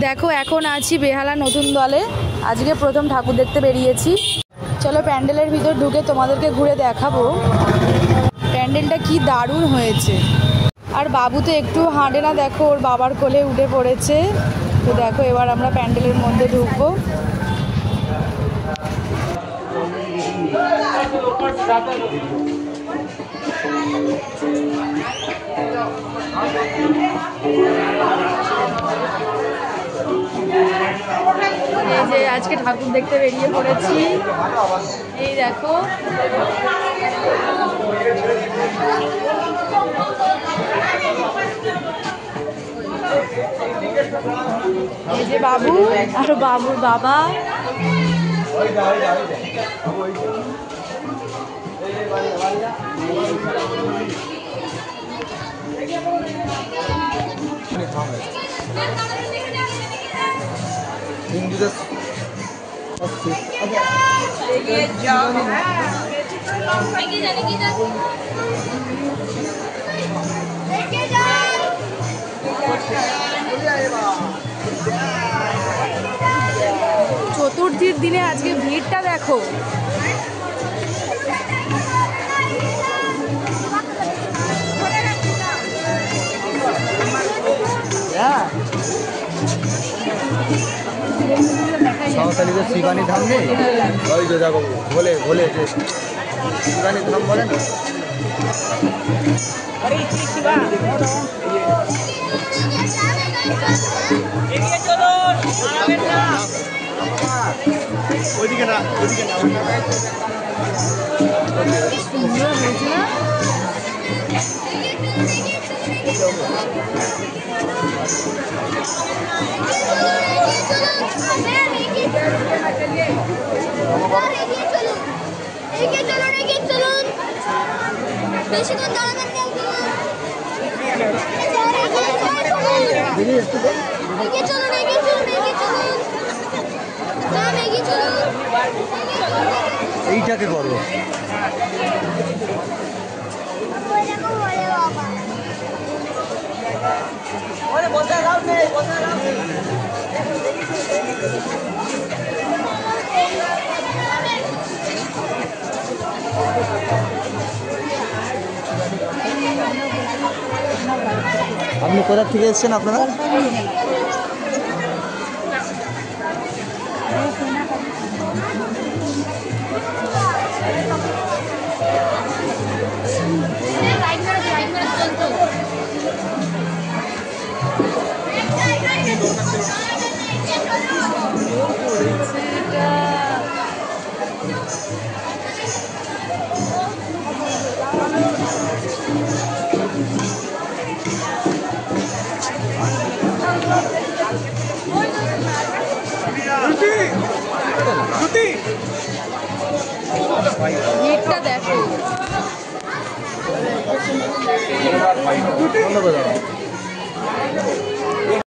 দেখো এখন আছি বেহালা নতুন দলে, আজকে প্রথম ঠাকুর দেখতে বেরিয়েছি। চলো প্যান্ডেলের ভিতর ঢুকে তোমাদেরকে ঘুরে দেখাবো প্যান্ডেলটা কি দারুণ হয়েছে। আর বাবু তো একটু হাঁটে না, দেখো ওর বাবার কোলে উঠে পড়েছে। তো দেখো এবার আমরা প্যান্ডেলের মধ্যে ঢুকবো। এই যে আজকে ঠাকুর দেখতে বেরিয়ে পড়েছি, এই দেখো। এই যে বাবু আর বাবুর বাবা। চতুর্থীর দিনে আজকে ভিড়টা দেখো। সাঁওতালিদের শিবানী ধাম নেই, ওই যে দেখো ভোলে ভোলে যে শিবানী ধাম বলে না। ওইদিকে না, ওইদিকে না। এইটাকে করো। আপনি কোথা থেকে এসেছেন আপনারা? ভিড়টা দেখো। ধন্যবাদ।